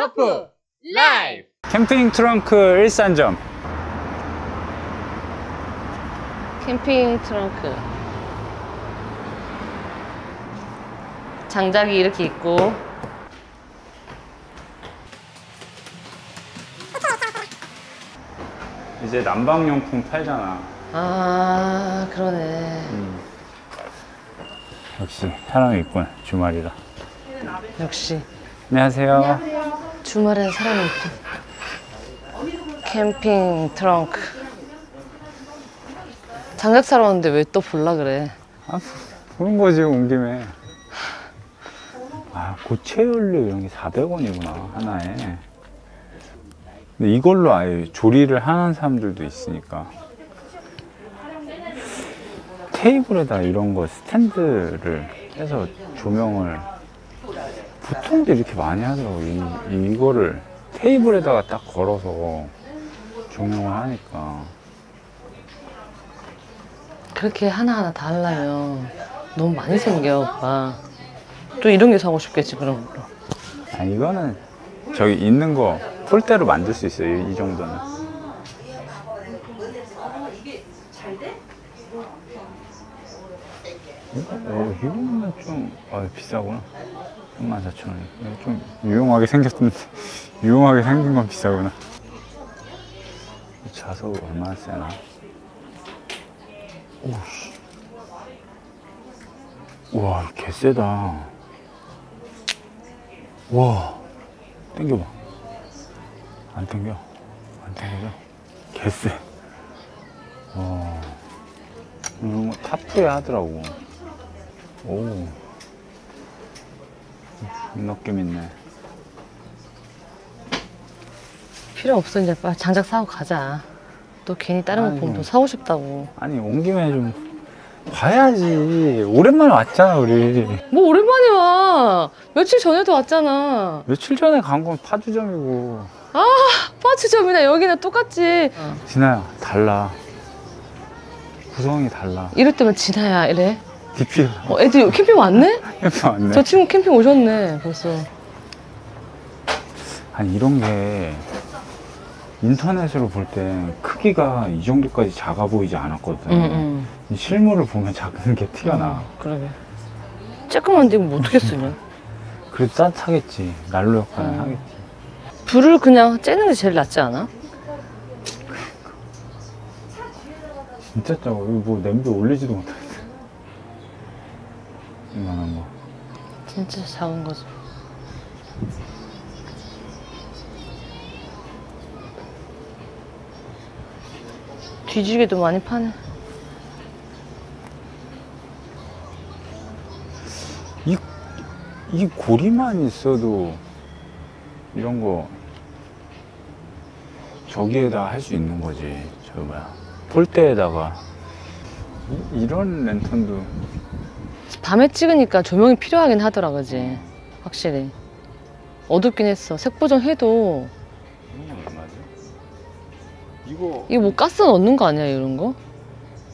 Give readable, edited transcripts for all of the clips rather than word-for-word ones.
터프 라이프 캠핑 트렁크 일산점. 캠핑 트렁크 장작이 이렇게 있고 이제 난방용품 팔잖아. 아 그러네. 역시 사람이 있군. 주말이라. 역시 안녕하세요. 주말엔 사람이 있군. 캠핑 트렁크 장작 사러 왔는데 왜 또 볼라 그래? 아, 보는 거지 온 김에. 아, 고체 연료 이런 게 400원이구나 하나에. 근데 이걸로 아예 조리를 하는 사람들도 있으니까. 테이블에다 이런 거 스탠드를 해서 조명을 보통들 이렇게 많이 하더라고. 이거를 테이블에다가 딱 걸어서 조명을 하니까. 그렇게 하나하나 다 하려면 너무 많이 생겨 오빠. 또 이런 게 사고 싶겠지 그런 걸로. 아, 이거는 저기 있는 거 폴대로 만들 수 있어요. 이 정도는. 이거는 좀 비싸구나. 34,000원. 좀 유용하게 생겼는데 유용하게 생긴 건 비싸구나. 자석 얼마나 세나? 오씨. 우와, 개 세다. 와, 당겨봐. 안 당겨. 안 당겨져. 개 세. 이런 거 타프에 하더라고. 오. 느낌 있네. 필요 없어. 이제 빨리 장작 사고 가자. 또 괜히 다른 거 보면 더 사고 싶다고. 아니, 온 김에 좀 봐야지. 오랜만에 왔잖아, 우리. 뭐 오랜만에 와. 며칠 전에도 왔잖아. 며칠 전에 간 건 파주점이고. 아 파주점이나 여기나 똑같지. 진아야, 달라. 구성이 달라. 이럴 때면 진아야 이래. DP. 애들 캠핑 왔네? 캠핑 왔네. 저 친구 캠핑 오셨네 벌써. 아니, 이런 게 인터넷으로 볼 땐 크기가 이 정도까지 작아 보이지 않았거든. 이 실물을 보면 작은 게 티가 나. 그러게. 쬐끄만데 이거 뭐 어떻게 쓰냐? 그래도 따뜻하겠지. 난로 역할은 하겠지. 불을 그냥 쬐는 게 제일 낫지 않아? 진짜 작아. 이거 뭐 냄비 올리지도 못하겠어. 이만한 거. 진짜 작은 거지. 뒤지게도 많이 파네. 이 고리만 있어도 이런 거 저기에다 할 수 있는 거지. 저 뭐야, 폴대에다가. 이런 랜턴도 밤에 찍으니까 조명이 필요하긴 하더라, 그지? 확실히. 어둡긴 했어. 색보정 해도. 얼마지? 이거 뭐 가스 넣는 거 아니야, 이런 거?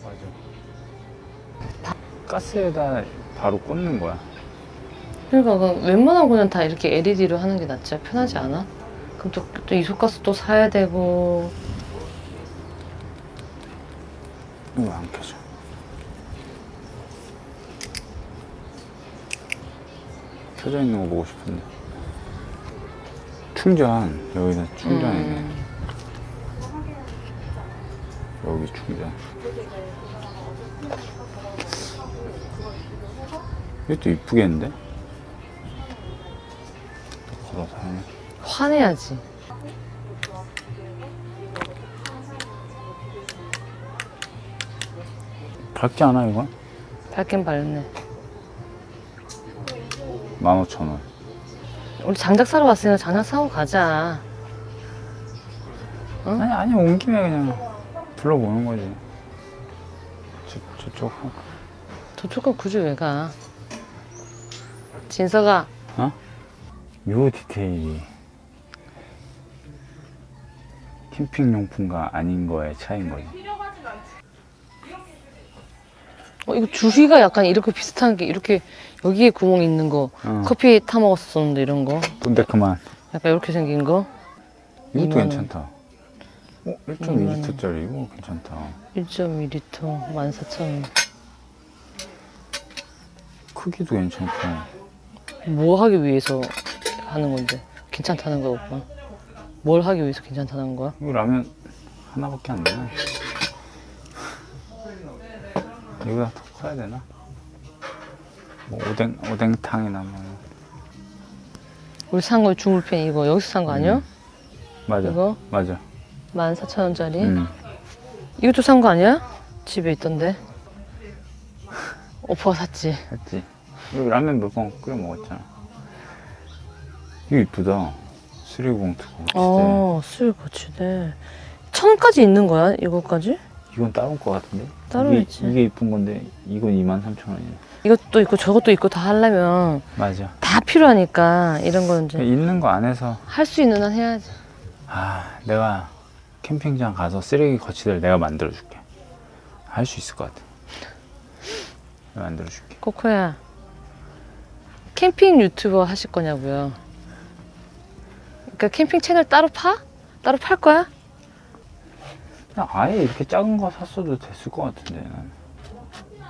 맞아. 가스에다 바로 꽂는 거야. 그러니까 웬만하면 그냥 다 이렇게 LED로 하는 게 낫지. 편하지 않아? 그럼 또 이소가스 또 사야 되고. 이거 안 켜져. 켜져 있는 거 보고 싶은데. 충전. 여기다 충전이네. 여기 충전. 이것도 이쁘겠는데? 걸어서 하면. 화내야지. 밝지 않아, 이건? 밝긴 밝네. 15,000원. 우리 장작 사러 왔으니까 장작 사고 가자. 응? 아니, 온 김에 그냥 둘러보는 거지. 저쪽. 저쪽은 굳이 왜 가? 진서가. 어? 요 디테일이 캠핑용품과 아닌 거의 차이인 거지. 이거 주위가 약간 이렇게 비슷한 게 이렇게 여기에 구멍 있는 거. 커피 타 먹었었는데 이런 거. 근데 그만. 약간 이렇게 생긴 거. 이것도 2만 괜찮다. 1.2L짜리 이거 괜찮다. 1.2L 14,000원. 크기도 괜찮고. 뭐 하기 위해서 하는 건데? 괜찮다는 거야, 오빠? 뭘 하기 위해서 괜찮다는 거야? 이거 라면 하나밖에 안 되나? 이거보다 더 커야 되나? 뭐 오뎅탕이나 뭐. 우리 산 거 중울펜 이거 여기서 산 거 아니야? 맞아. 이거? 맞아. 14,000원짜리? 이것도 산 거 아니야? 집에 있던데. 오빠가 샀지. 했지. 이거 라면 몇 번 끓여 먹었잖아. 이거 이쁘다. 쓰레기봉투 거치대. 술 거치대. 1,000원까지 있는 거야, 이거까지? 이건 따로일 것 같은데? 따로 있지. 이게 이쁜 건데 이건 23,000원이네. 이것도 있고 저것도 있고 다 하려면 맞아. 다 필요하니까 이런 건 이제 있는 거 안에서 할 수 있는 한 해야지. 내가 캠핑장 가서 쓰레기 거치대를 내가 만들어줄게. 할 수 있을 것 같아. 내가 만들어줄게. 코코야, 캠핑 유튜버 하실 거냐고요? 그러니까 캠핑 채널 따로 파? 따로 팔 거야? 그냥 아예 이렇게 작은 거 샀어도 됐을 것 같은데 난.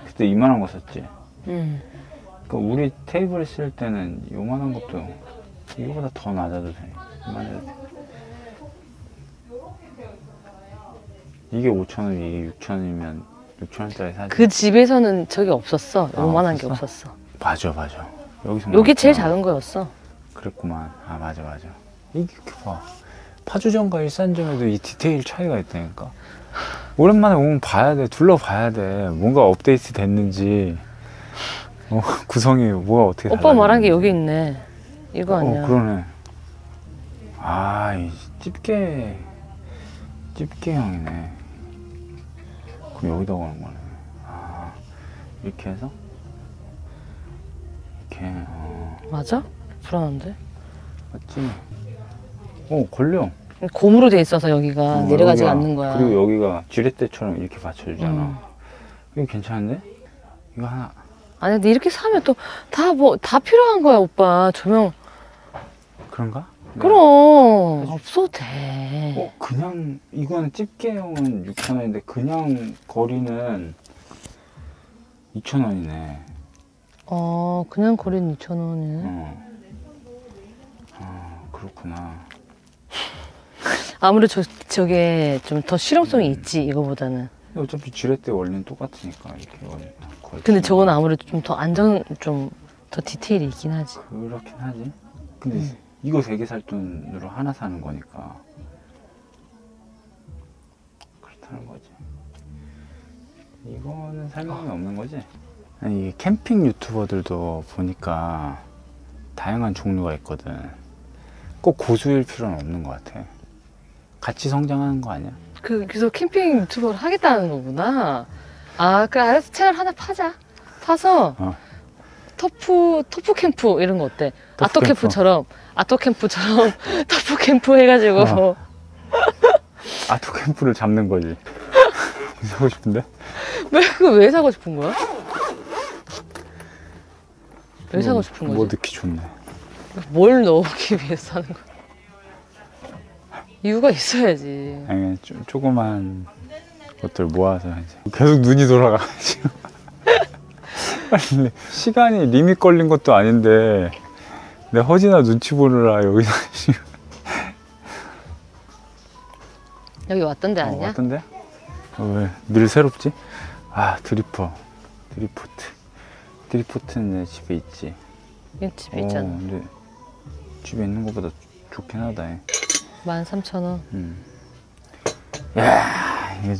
그때 이만한 거 샀지. 그러니까 우리 테이블 쓸 때는 요만한 것도 이거보다 더 낮아도 돼. 이만해도 돼. 이게 5,000원, 이게 6,000원이면 6,000원짜리 사지. 그 집에서는 저게 없었어. 아, 요만한 게 없었어? 없었어. 맞아. 여기서 요게 제일 나왔구나. 작은 거였어. 그랬구만. 맞아. 이게 봐. 파주점과 일산점에도 이 디테일 차이가 있다니까. 오랜만에 오면 봐야 돼. 둘러봐야 돼. 뭔가 업데이트 됐는지. 구성이 뭐가 어떻게 오빠 말한 게 달라졌는지. 여기 있네. 이거 아니야. 그러네. 이 집게형이네. 그럼 여기다 거는 거네. 이렇게 해서? 이렇게, 맞아? 불안한데? 맞지? 걸려. 고무로 돼 있어서 여기가 내려가지 여기가, 않는 거야. 그리고 여기가 지렛대처럼 이렇게 받쳐주잖아. 이거 괜찮은데? 이거 하나. 아니 근데 이렇게 사면 또 다 필요한 거야 오빠. 조명. 그런가? 네. 그럼 없어도 돼. 그냥 이거는 집게형은 6,000원인데 그냥 거리는 2,000원이네. 그냥 거리는 2,000원이네. 그렇구나. 아무래도 저게 좀 더 실용성이 있지 이거보다는. 어차피 지렛대 원리는 똑같으니까 이렇게 거의. 근데 저건 아무래도 좀 더 좀 더 디테일이 있긴 하지. 그렇긴 하지. 근데 이거 3개 살 돈으로 하나 사는 거니까 그렇다는 거지. 이거는 설명이 없는 거지. 아니 이게 캠핑 유튜버들도 보니까 다양한 종류가 있거든. 꼭 고수일 필요는 없는 것 같아. 같이 성장하는 거 아니야? 그래서 캠핑 유튜버를 하겠다는 거구나. 그래 알았어. 채널 하나 파자. 파서 터프 캠프 이런 거 어때? 터프 아토캠프처럼 터프 캠프 해가지고 아토 캠프를 잡는 거지. 사고 싶은데? 왜 사고 싶은 거야? 왜 사고 싶은 뭐 거지? 넣기 좋네. 뭘 넣기 위해서 사는 거야? 이유가 있어야지. 아니 조그만 것들 모아서 이제 계속 눈이 돌아가가지고 빨리 시간이 리밋 걸린 것도 아닌데 내 허지나 눈치 보느라 여기서 지금 여기 왔던 데 아니야? 왔던데? 왜 늘 새롭지? 드리포트는 내 집에 있지. 여기 집에 있잖아. 근데 집에 있는 것보다 좋긴 하다. 13,000원. 야, 이게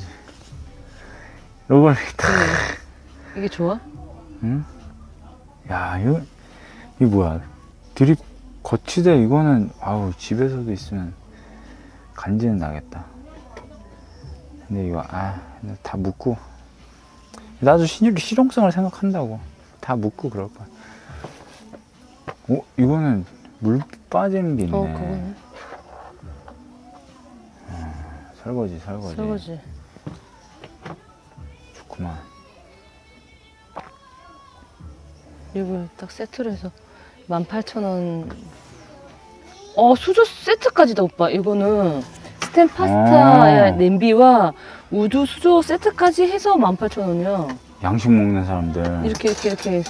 로벌이 딱. 이게 좋아? 응? 야, 이거 뭐야? 드립 거치대 이거는 집에서도 있으면 간지는 나겠다. 근데 이거 다 묶고 나도 실용성을 생각한다고 다 묶고 그럴 거야. 이거는 물 빠지는 게 있네. 그거네. 설거지. 좋구만. 이걸 딱 세트로 해서 18,000원 수저 세트까지다, 오빠. 이거는 스텐 파스타 냄비와 우드 수저 세트까지 해서 18,000원이야. 양식 먹는 사람들. 이렇게 세 개.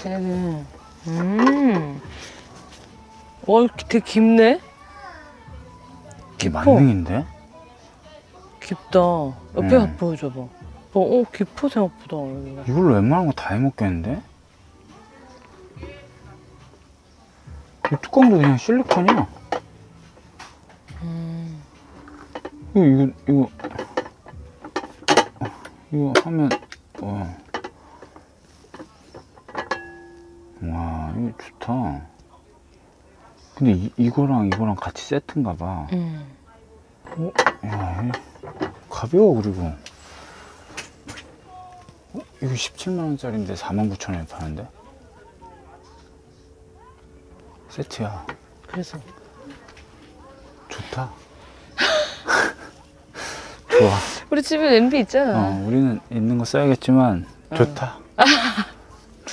되게 깊네? 이게 만능인데? 깊다. 옆에 보여줘봐. 깊어, 생각보다. 이걸로 웬만한 거 다 해먹겠는데? 이 뚜껑도 그냥 실리콘이야. 이거 하면, 와, 이거 좋다. 근데 이거랑 같이 세트인가 봐. 야, 가벼워, 그리고. 이거 17만원짜리인데 49,000원에 파는데? 세트야. 그래서. 좋다. 좋아. 우리 집에 냄비 있잖아. 우리는 있는 거 써야겠지만, 좋다.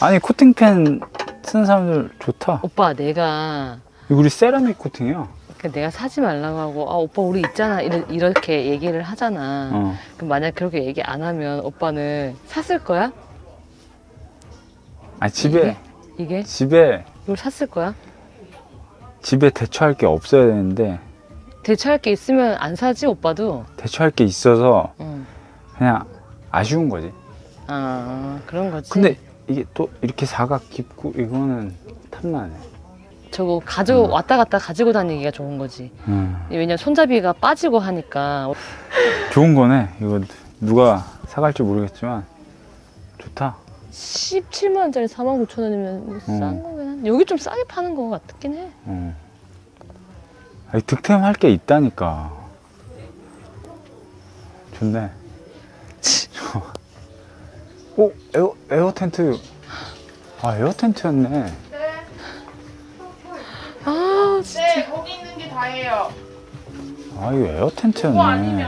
아니, 코팅팬 쓰는 사람들 좋다. 오빠, 내가. 이거 우리 세라믹 코팅이야. 내가 사지 말라고 하고, 오빠, 우리 있잖아. 이렇게 얘기를 하잖아. 그럼 만약 그렇게 얘기 안 하면 오빠는 샀을 거야? 아니, 집에. 이게? 집에. 이걸 샀을 거야? 집에 대처할 게 없어야 되는데. 대처할 게 있으면 안 사지, 오빠도? 대처할 게 있어서 그냥 아쉬운 거지. 그런 거지. 근데 이게 또 이렇게 사각 깊고 이거는 탐나네. 저거 왔다 갔다 가지고 다니기가 좋은 거지. 왜냐면 손잡이가 빠지고 하니까. 좋은 거네. 이거 누가 사갈지 모르겠지만 좋다. 17만원짜리 49,000원이면 싼 거긴 한데 여기 좀 싸게 파는 거 같긴 해. 아니, 득템할 게 있다니까. 좋네. 에어 텐트. 에어 텐트였네. 진짜. 네, 거기 있는 게 다예요. 이거 에어 텐트였네. 그거 아니면은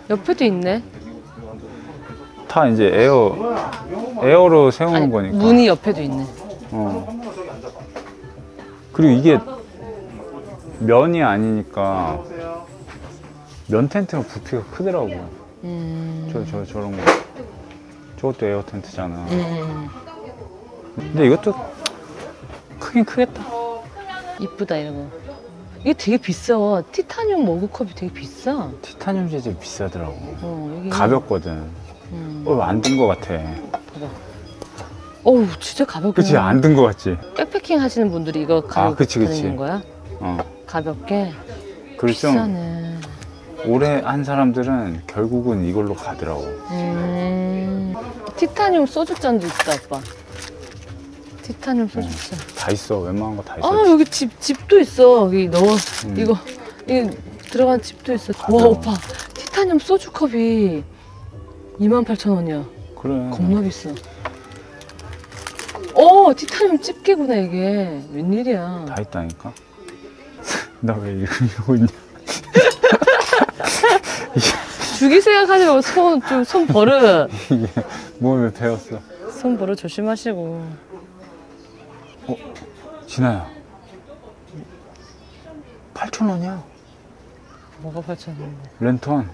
옆에도 있네. 다 이제 에어로 세우는 거니까. 문이 옆에도 있네. 그리고 이게 면이 아니니까 면 텐트가 부피가 크더라고. 저런 거. 저것도 에어 텐트잖아. 근데 이것도 크긴 크겠다. 이쁘다, 이거. 이게 되게 비싸. 티타늄 머그컵이 되게 비싸. 티타늄 재질 비싸더라고. 이게... 가볍거든. 안 든 거 같아. 봐봐. 어우, 진짜 가볍구나. 그치, 안 든 거 같지? 백패킹 하시는 분들이 이거 가지고 그치. 다니는 거야? 가볍게? 그리고 좀 비싸네. 오래 한 사람들은 결국은 이걸로 가더라고. 티타늄 소주잔도 있다, 오빠. 티타늄 소주잔. 다 있어. 웬만한 거 다 있어. 여기 집도 있어. 여기 이거 들어간 집도 있어. 와, 오빠. 티타늄 소주컵이 28,000원이야. 그래. 겁나 비싸. 티타늄 집게구나, 이게. 웬일이야. 다 있다니까? 나 왜 이러고 있냐? 죽일 생각하지 말고 손 버릇. 이게 몸에 배웠어. 손 버릇 조심하시고. 진아야. 8,000원이야. 뭐가 8,000원인데? 랜턴.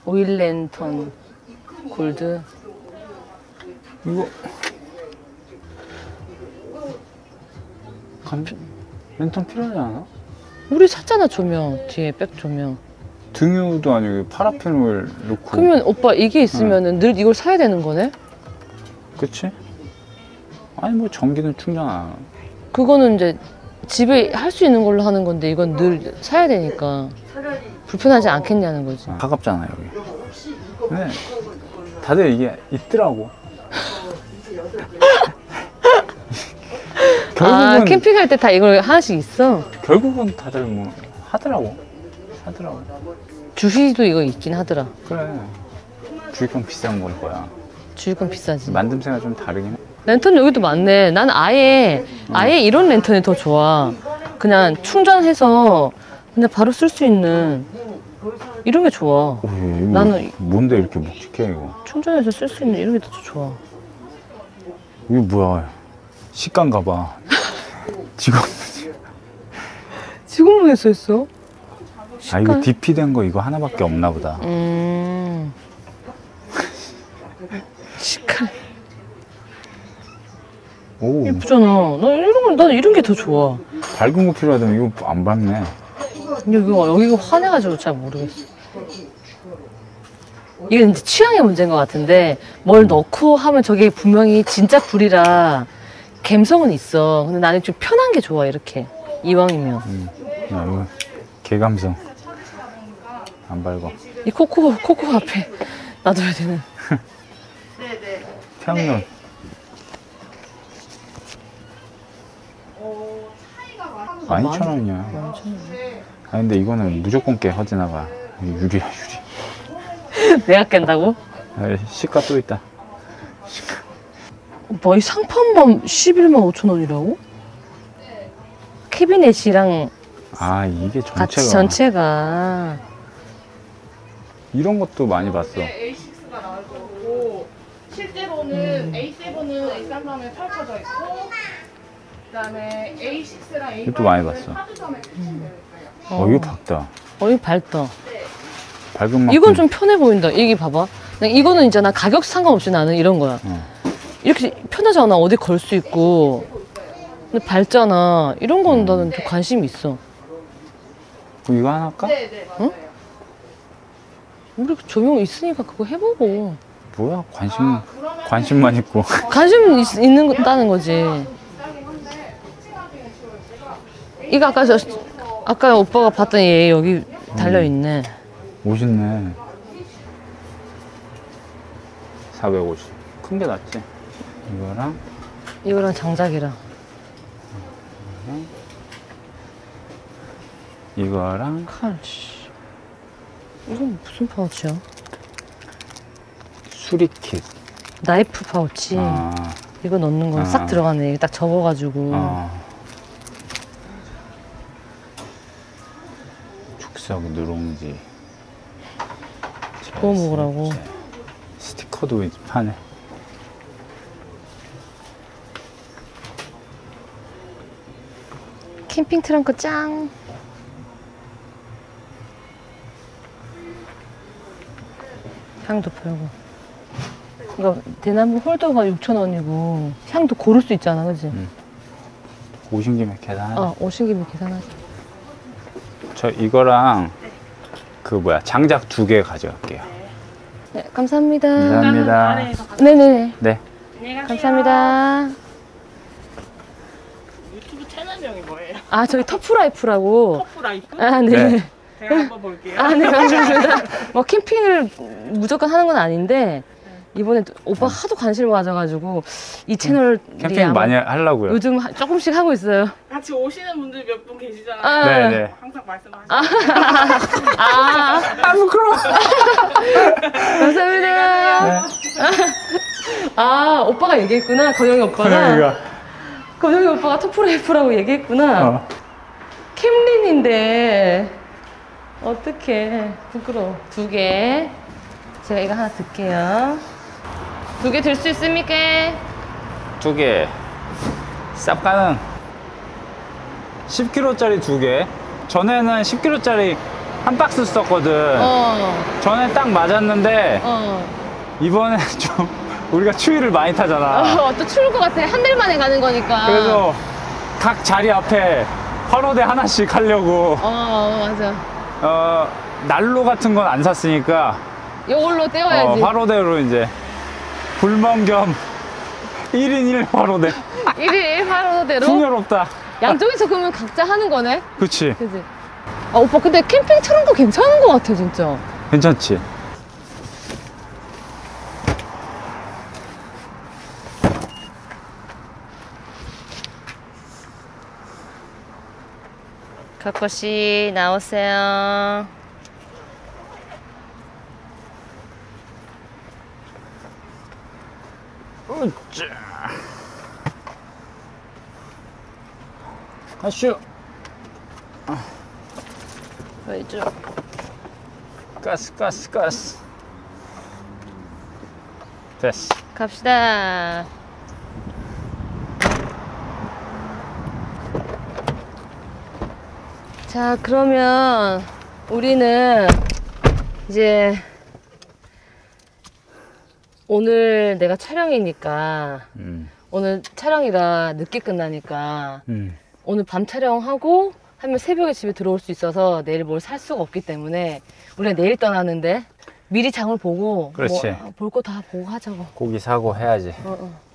오일 랜턴 골드. 이거 랜턴 필요하지 않아? 우리 샀잖아, 조명. 뒤에 백 조명. 등유도 아니고 파라핀을 넣고. 그러면 오빠 이게 있으면은 늘 이걸 사야 되는 거네? 그치? 아니 뭐 전기는 충전 안 하고. 그거는 이제 집에 할 수 있는 걸로 하는 건데 이건 늘 사야 되니까 불편하지 않겠냐는 거지. 가깝잖아 여기. 근데 다들 이게 있더라고. 결국은 캠핑할 때 다 이걸 하나씩 있어. 결국은 다들 뭐 하더라고. 사더라고. 주희도 이거 있긴 하더라. 그래. 주식형 비싼 걸 거야. 주식은 비싸지. 만듦새가 좀 다르긴 해. 랜턴 여기도 많네. 난 아예 이런 랜턴이 더 좋아. 그냥 충전해서 그냥 바로 쓸 수 있는 이런 게 좋아. 이거 나는 뭔데 이렇게 묵직해 이거? 충전해서 쓸 수 있는 이런 게 더 좋아. 이거 뭐야? 식감가 봐. 직원 직원분에 써있어. 아, 이거 DP 된 거 이거 하나밖에 없나 보다. 시칼. 오, 예쁘잖아. 난 이런 게 더 좋아. 밝은 거 필요하다면 이거 안 밝네. 여기가 환해가지고 잘 모르겠어. 이게 이제 취향의 문제인 것 같은데, 뭘 넣고 하면 저게 분명히 진짜 불이라 감성은 있어. 근데 나는 좀 편한 게 좋아, 이렇게. 이왕이면. 야, 이거 개감성. 안 밝아. 이 코코 앞에 놔둬야 되는. 네네. 태양열. 차이가 12,000원이야. 아, 근데 이거는 무조건 깨, 허지나가. 유리야, 유리. 내가 깬다고? 아, 시가 또 있다. 뭐, 이 상판만 11만 5천 원이라고? 캐비넷이랑 아, 이게 전체가. 같이 전체가. 이런 것도 많이 봤어. A6가 나올 거고 실제로는 A7은 A3에 펼쳐져 있고 그다음에 A6랑 A8은 이것도 많이 봤어. 파주점에 배치되어 있어요. 이거 밝다. 이거 밝다. 밝은 만큼. 이건 좀 편해 보인다. 이게 봐봐. 이거는 있잖아. 가격 상관없이 나는 이런 거야. 이렇게 편하잖아. 어디 걸 수 있고. 근데 밝잖아. 이런 거는 나는 좀 관심이 있어. 그럼 이거 하나 할까? 네네 맞아요. 우리 조명 있으니까 그거 해보고. 뭐야, 관심만 있고. 관심 있는다는 거지. 비싸긴 한데 siksik하게 지금 이거 아까 오빠가 봤던 얘 여기 달려있네. 멋있네. 450. 큰 게 낫지. 이거랑 장작이랑. 이거랑 칼, 씨. 이건 무슨 파우치야? 수리킷. 나이프 파우치. 아, 이거 넣는 거 싹 들어가네. 이거 딱 접어가지고. 죽석 누룽지. 구워 먹으라고. 스티커도 파네. 캠핑 트렁크 짱. 향도 팔고. 그러니까 대나무 홀더가 6,000원이고 향도 고를 수 있잖아, 그지? 오신 김에 계산하자. 오신 김에 계산하자. 저 이거랑 그 뭐야, 장작 2개 가져갈게요. 네, 감사합니다. 감사합니다. 네네네. 네. 감사합니다. 유튜브 채널명이 뭐예요? 저희 터프라이프라고. 터프라이프? 아, 네. 네. 제가 한번 볼게요. 네, 감사합니다. 뭐 캠핑을 무조건 하는 건 아닌데 이번에 또 오빠 하도 관심을 가져가지고 이 채널이 캠핑 아마 많이 하려고요. 요즘 조금씩 하고 있어요. 같이 오시는 분들 몇 분 계시잖아요. 네네. 항상 말씀하시죠. 부끄러워. 감사합니다. 오빠가 얘기했구나. 건영이 오빠가. 건영이 오빠가 터프라이프라고 얘기했구나. 캠린인데 어떡해. 부끄러워. 2개. 제가 이거 하나 들게요. 2개 들 수 있습니까? 2개. 쌉 가능. 10kg짜리 2개. 전에는 10kg짜리 한 박스 썼거든. 전에 딱 맞았는데 이번에 좀 우리가 추위를 많이 타잖아. 또 추울 것 같아. 한 달 만에 가는 거니까. 그래서 각 자리 앞에 화로대 하나씩 하려고 맞아. 난로 같은 건 안 샀으니까 이걸로 떼어야지. 화로대로 이제 불멍 겸 1인 1 화로대. 1일 1화로대로. 풍요롭다. 양쪽에서 그러면 각자 하는 거네? 그치. 그치? 오빠 근데 캠핑 트렁크 괜찮은 것 같아 진짜. 괜찮지? 카코씨 나오세요. 으쌰. 가슈. 왜죠? 가스. 됐어. 갑시다. 자, 그러면 우리는 이제 오늘 내가 촬영이니까 오늘 촬영이라 늦게 끝나니까 오늘 밤 촬영하고 하면 새벽에 집에 들어올 수 있어서 내일 뭘 살 수가 없기 때문에 우리가 내일 떠나는데 미리 장을 보고 그렇지. 뭐 볼 거 다 보고 하자고. 고기 사고 해야지. 어.